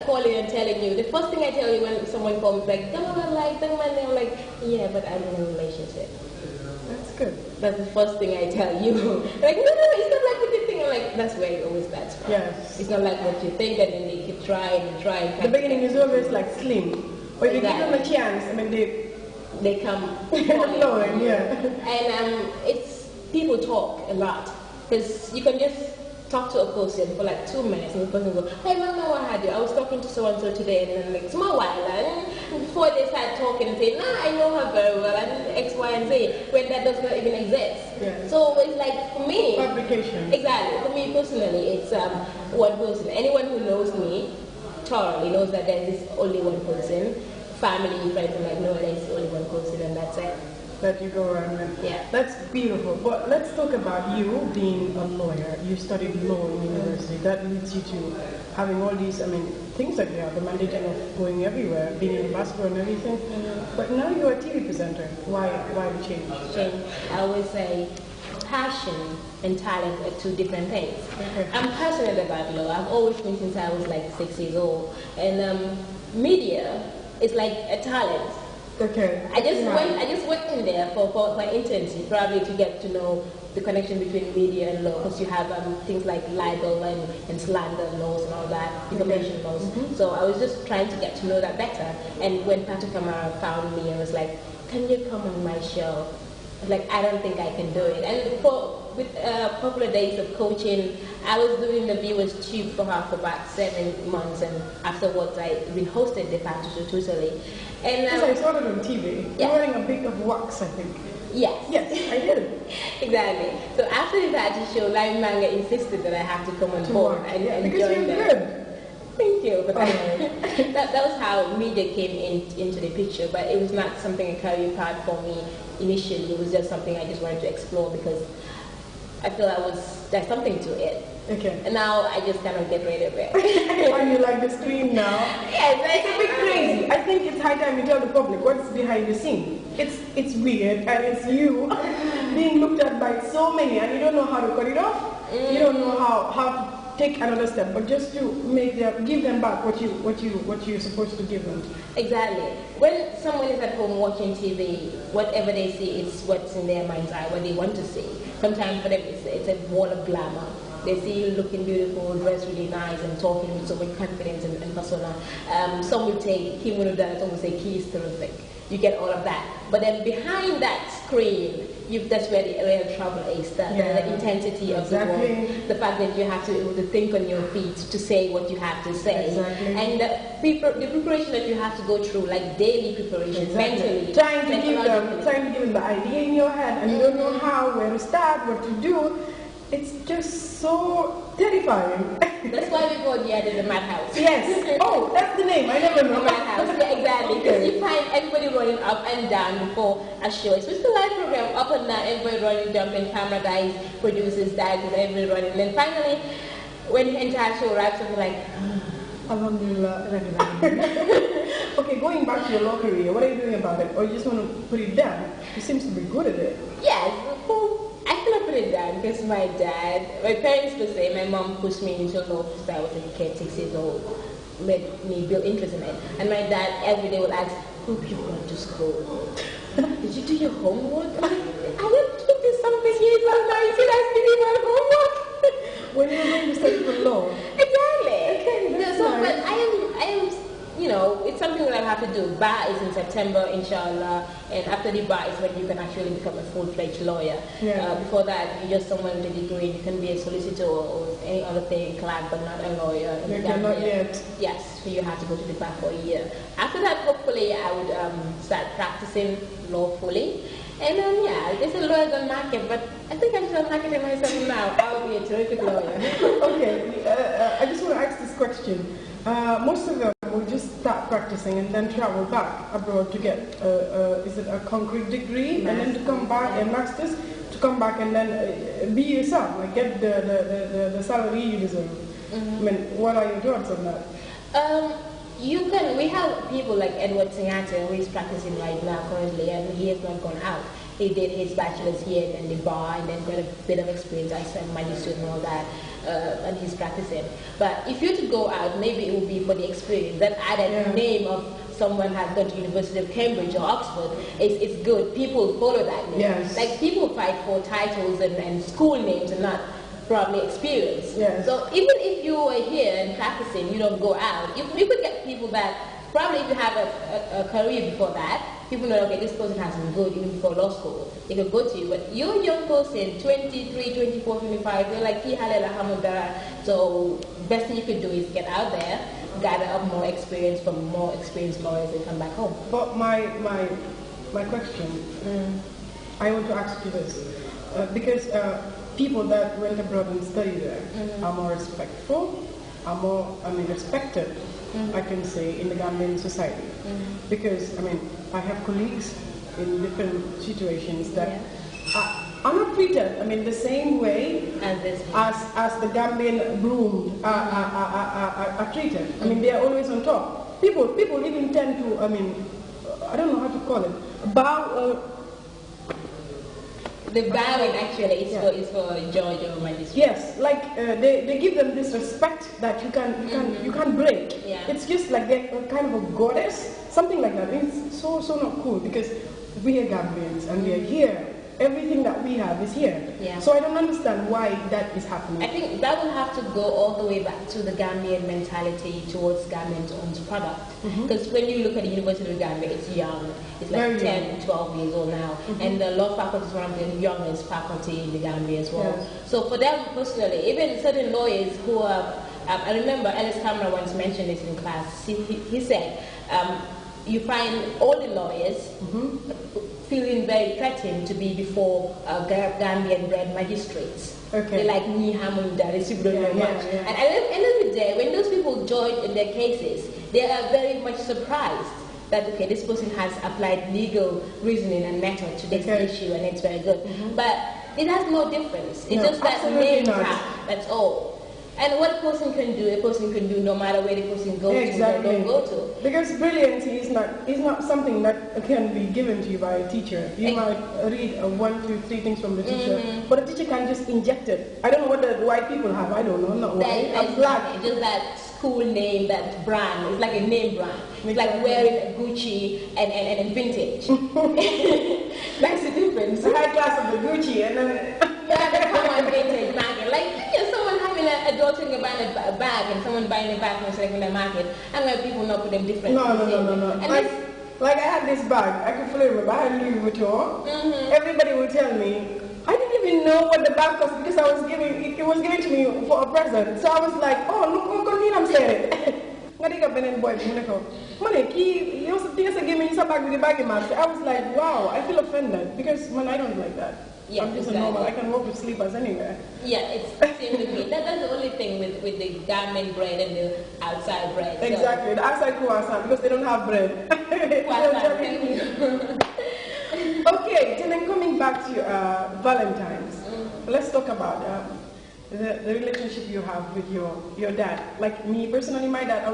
calling and telling you, the first thing I tell you when someone calls me like, come on, like, I'm like, yeah, but I'm in a relationship. That's good. That's the first thing I tell you. Like, no, it's not like what you think. I'm like, that's where it always starts from. Yes. It's not like what you think, and then they keep trying and trying. The beginning is always like slim. But you give them a chance, I mean, they come flowing, yeah. And it's people talk a lot because you can just talk to a person for like 2 minutes and the person will go, hey mama, what had you? I was talking to so and so today, and then like small while, and before they start talking and say, nah, I know her very well, and X, Y, and Z, when that does not even exist. Yeah. So it's like for me, fabrication. Exactly. For me personally, it's one person. Anyone who knows me thoroughly knows that there is only one person. Family, friends, and like, no, there's only one person, and that's it. That you go around with. Yeah. That's beautiful. But let's talk about you being a lawyer. You studied law in university. That leads you to having all these, I mean, things that you have, the mandate of going everywhere, being an ambassador and everything. But now you're a TV presenter. Why the change? I always say passion and talent are two different things. Okay. I'm passionate about law. I've always been since I was like 6 years old. And media is like a talent. Okay. I just went in there for my internship, probably to get to know the connection between media and law, because you have things like libel and slander laws and all that, defamation laws. So I was just trying to get to know that better. And when Patrick Kamara found me and was like, can you come on my show? Like, I don't think I can do it. And with a couple of days of coaching, I was doing the viewers tube for her for about 7 months, and afterwards I hosted the party totally. And yes, I saw it on TV. Yeah. You're wearing a bit of wax, I think. Yes. Yes, I did. Exactly. So after the party show, Live Manga insisted that I have to come on board and because join you're them. good. Thank you. But that was how media came into the picture, but it was not something a career path for me initially. It was just something I just wanted to explore because I feel there's something to it. Okay. And now I just kind of get rid of it. And you like the screen now? Yes, it's a bit crazy. I think it's high time you tell the public what's behind the scene. It's weird, and it's you being looked at by so many, and you don't know how to cut it off. You don't know how to take another step, but just to give them back what you're supposed to give them. Exactly. When someone is at home watching TV, whatever they see is what's in their mind's eye, what they want to see. Sometimes for them it's a wall of glamour. They see you looking beautiful, dressed really nice, and talking with so much confidence and persona. Some will say, Kim would have done it, some will say, Ki is terrific. You get all of that. But then behind that screen, that's where the real trouble is, the intensity of the work, the fact that you have to be able to think on your feet to say what you have to say, and the preparation that you have to go through, like daily preparation, mentally, trying to give them the idea in your head, and you don't know where to start, what to do. It's just so terrifying. That's why we call it the madhouse. Yes. Oh, that's the name. I never know. Madhouse. Yeah, exactly. Because you find everybody running up and down before a show. Especially the live program, up and down, everybody running, jumping, camera guys, producers, directors, everybody running. And then finally, when the entire show wraps up, you're like, Alhamdulillah. Okay, going back to your law career, what are you doing about it? Or you just want to put it down? You seem to be good at it. Yes. I cannot put it down because my parents would say, my mom pushed me into law since I was a kid, 6 years old, made me build interest in it. And my dad every day would ask, who you gone to school? Did you do your homework? I have did something years old now, you said I still do my homework. When you were going to study for law? Exactly. Okay, that's nice. But I am, it's something that I have to do. Bar is in September, inshallah, and after the bar is when you can actually become a full-fledged lawyer. Yeah. Before that, you're just someone with a degree. You can be a solicitor or any other thing, clerk, but not a lawyer. Okay, not yet. Yes, so you have to go to the bar for a year. After that, hopefully, I would start practicing lawfully. And then, there's a lawyer on market, but I think I'm just marketing myself now. I'll be a terrific lawyer. Okay, I just want to ask this question. Most of them will just start practicing and then travel back abroad to get, is it a concrete degree? Master. And then to come back, a master's, to come back and then be yourself, like get the salary you deserve. I mean, what are your thoughts on that? We have people like Edward Singate who is practicing right now currently, and he has not gone out. he did his bachelor's here and then the bar, and then got a bit of experience as a magistrate and all that, and he's practicing. But if you to go out, maybe it would be for the experience. That added name of someone has gone to University of Cambridge or Oxford, it's good. People follow that name. Yes. Like people fight for titles and school names and not probably experience. Yes. So even if you are here and practicing, you don't go out, you could get people that probably if you have a career before that, people know, okay, this person has been good even before law school. They could go to you. But you're a young person, 23, 24, 25, you're like, so best thing you could do is get out there, gather up more experience from more experienced lawyers and come back home. But my question, I want to ask you this, because people that went abroad and studied there are more respectful, are more, respected, I can say, in the Gambian society. Because, I have colleagues in different situations that are not treated, the same way as the Gambian groomed are treated. They are always on top. People even tend to, I don't know how to call it, bow. The bowing actually is for George or Magistrate. Yes, like they give them this respect that you can't break. Yeah. It's just like they're kind of a goddess, something like that. It's so not cool because we are Gambians and we are here. Everything that we have is here. Yeah. So I don't understand why that is happening. I think that will have to go all the way back to the Gambian mentality towards Gambian's own product. Because when you look at the University of Gambia, it's young. It's like Very 10, young. 12 years old now. And the law faculty is one of the youngest faculty in the Gambia as well. Yeah. So for them personally, even certain lawyers who are, I remember Ellis Kamara once mentioned this in class. He said, you find all the lawyers feeling very threatened to be before Gambian-bred magistrates. Okay. They're like, me, Hamunda, they don't know much. And at the end of the day, when those people join in their cases, they are very much surprised that, okay, this person has applied legal reasoning and method to this issue, and it's very good. But it has no difference. It's just that name tag, that's all. And what a person can do no matter where the person goes to or don't go to. Because brilliance is not something that can be given to you by a teacher. You might read 1, 2, 3 things from the teacher, but the teacher can just inject it. I don't know what the white people have. I don't know. Not white. I'm black. Just that school name, that brand. It's like a name brand. It's like wearing a Gucci and vintage. That's the difference. The high class of the Gucci and then the common vintage market. Like someone having a daughter buying a bag and someone buying a bag from a secondary market. I'm like, people not put them different. No. And like I had this bag. I can fully remember. I had Louis Vuitton. Everybody would tell me. I didn't even know what the bag cost because it was given to me for a present. So I was like, oh, look, I'm saying it. Boy, I was like, wow, I feel offended because I don't like that. Yeah, I'm just a normal. I can walk with slippers anywhere. Yeah, it's the same with me. That's the only thing with the Gambian bread and the outside bread. Exactly, the outside croissant because they don't have bread. Okay, so then coming back to Valentine's, let's talk about the relationship you have with your dad. Like me personally, my dad,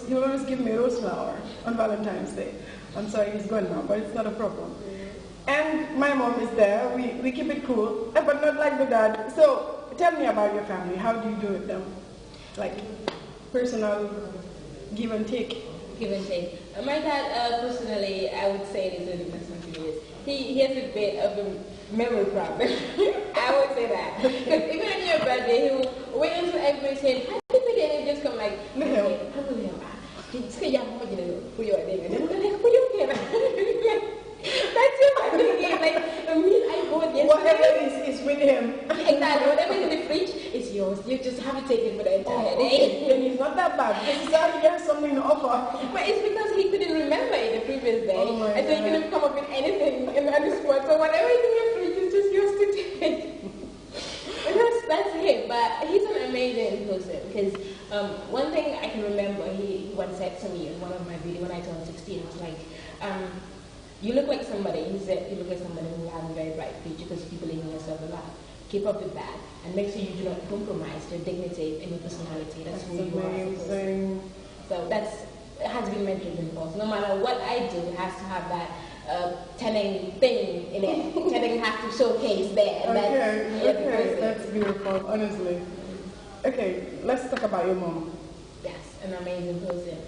he will always give me a rose flower on Valentine's Day. I'm sorry he's gone now, but it's not a problem. And my mom is there. We keep it cool, but not like the dad. So tell me about your family. How do you do with them? Like personal give and take. Give and take. My dad, personally, I would say it is really messing to this. He has a bit of a memory problem. I would say that. Because even on your birthday, he will wait until everybody says, happy birthday, and he'll just come like, that's your birthday. Like, I bought yesterday. Whatever is with him. Exactly. Whatever is in the fridge is yours. You just have to take it for the entire day. Then he's not that bad. Because he's already has something to offer. But it's because he couldn't remember it the previous day. And so he couldn't come up with anything on the spot. So whatever is in your fridge is just yours to take. That's him. But he's an amazing person. Because one thing I can remember, he once said to me in one of my videos when I turned 16, it was like, you look like somebody, he said, you look like somebody who has a very bright future because you believe in yourself a lot. Keep up with that and make sure you do not compromise your dignity and your personality. That's who you are. So it has been mentioned before. So no matter what I do, it has to have that telling thing in it. Telling has to showcase that. Okay, that's beautiful, honestly. Okay, let's talk about your mom. Yes, an amazing person.